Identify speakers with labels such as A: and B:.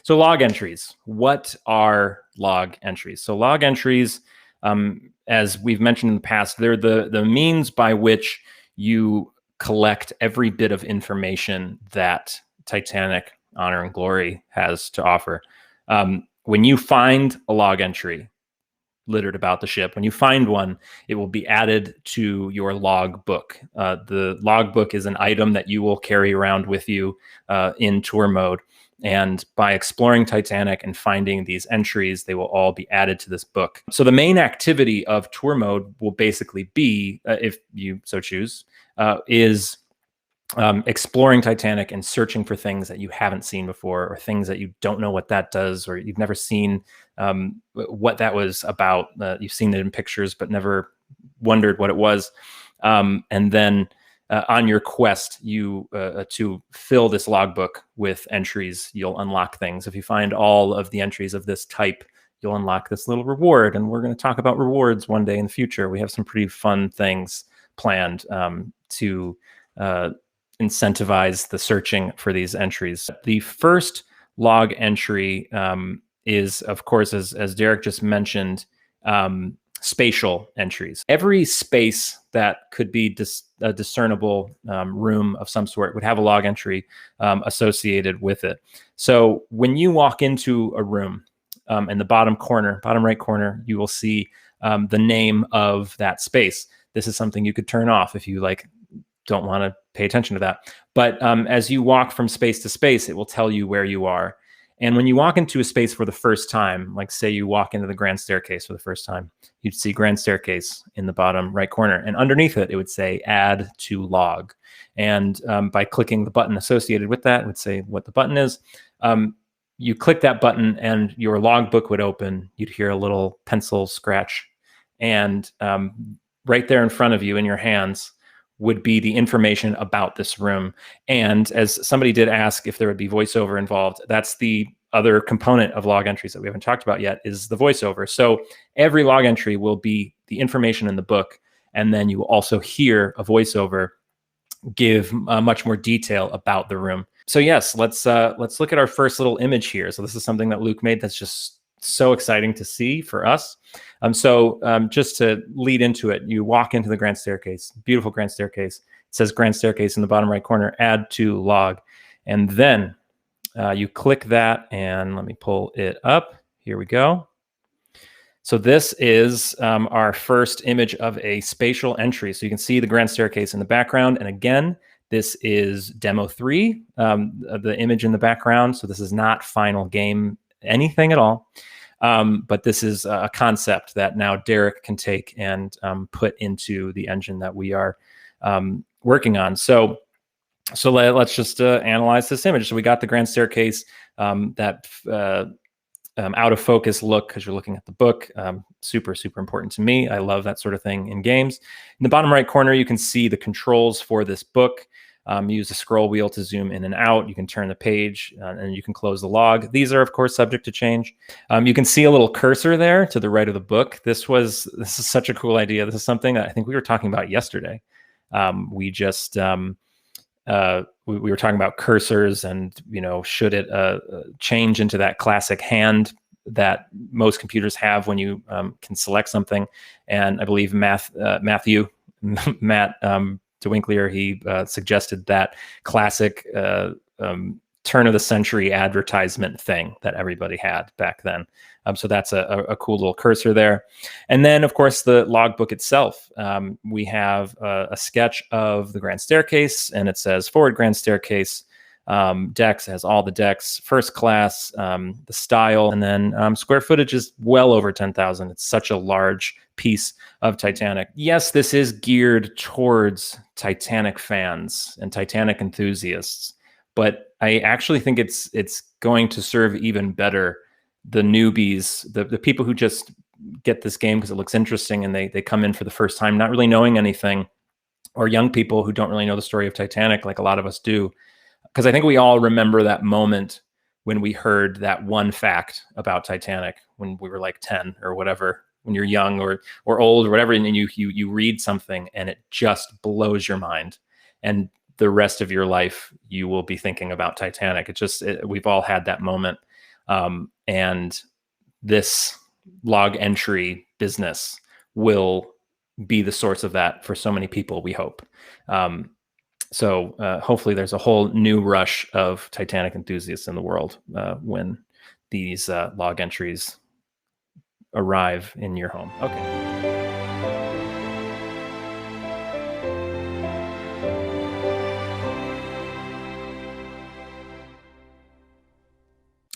A: So log entries. What are log entries? So log entries, as we've mentioned in the past, they're the means by which you collect every bit of information that Titanic Honor and Glory has to offer. When you find a log entry littered about the ship, when you find one, it will be added to your log book. The log book is an item that you will carry around with you in tour mode. And by exploring Titanic and finding these entries, they will all be added to this book. So the main activity of tour mode will basically be, if you so choose, is exploring Titanic and searching for things that you haven't seen before, or things that you don't know what that does, or you've never seen what that was about. You've seen it in pictures, but never wondered what it was. And then on your quest, you to fill this logbook with entries, you'll unlock things. If you find all of the entries of this type, you'll unlock this little reward. And we're going to talk about rewards one day in the future. We have some pretty fun things planned to incentivize the searching for these entries. The first log entry is, of course, as Derek just mentioned, spatial entries. Every space that could be a discernible room of some sort would have a log entry associated with it. So when you walk into a room, in the bottom right corner, you will see the name of that space. This is something you could turn off if you don't want to pay attention to that. But as you walk from space to space, it will tell you where you are. And when you walk into a space for the first time, like say you walk into the grand staircase for the first time, you'd see grand staircase in the bottom right corner. And underneath it, it would say add to log. And by clicking the button associated with that, it would say what the button is. You click that button and your logbook would open. You'd hear a little pencil scratch. And right there in front of you in your hands would be the information about this room. And as somebody did ask if there would be voiceover involved, that's the other component of log entries that we haven't talked about yet, is the voiceover. So every log entry will be the information in the book, and then you will also hear a voiceover give much more detail about the room. So yes, let's look at our first little image here. So this is something that Luke made that's just so exciting to see for us. Just to lead into it, you walk into the grand staircase, beautiful grand staircase. It says grand staircase in the bottom right corner, add to log. And then you click that, and let me pull it up. Here we go. So this is our first image of a spatial entry. So you can see the grand staircase in the background. And again, this is demo 3, the image in the background. So this is not final game anything at all. But this is a concept that now Derek can take and put into the engine that we are working on. So let's just analyze this image. So we got the grand staircase, that out of focus look because you're looking at the book. Super, super important to me. I love that sort of thing in games. In the bottom right corner, you can see the controls for this book. Use the scroll wheel to zoom in and out. You can turn the page and you can close the log. These are, of course, subject to change. You can see a little cursor there to the right of the book. This is such a cool idea. This is something that I think we were talking about yesterday. We were talking about cursors and, should it change into that classic hand that most computers have when you can select something. And I believe Matt DeWinkler, he suggested that classic turn of the century advertisement thing that everybody had back then. So that's a cool little cursor there. And then, of course, the logbook itself. We have a sketch of the grand staircase, and it says forward grand staircase. Decks, has all the decks, first class, the style, and then square footage is well over 10,000. It's such a large piece of Titanic. Yes, this is geared towards Titanic fans and Titanic enthusiasts, but I actually think it's going to serve even better the newbies, the people who just get this game because it looks interesting and they come in for the first time not really knowing anything, or young people who don't really know the story of Titanic like a lot of us do. Because I think we all remember that moment when we heard that one fact about Titanic when we were like 10 or whatever, when you're young or old or whatever, and you read something and it just blows your mind. And the rest of your life, you will be thinking about Titanic. We've all had that moment. And this log entry business will be the source of that for so many people, we hope. So hopefully there's a whole new rush of Titanic enthusiasts in the world when these log entries arrive in your home. Okay.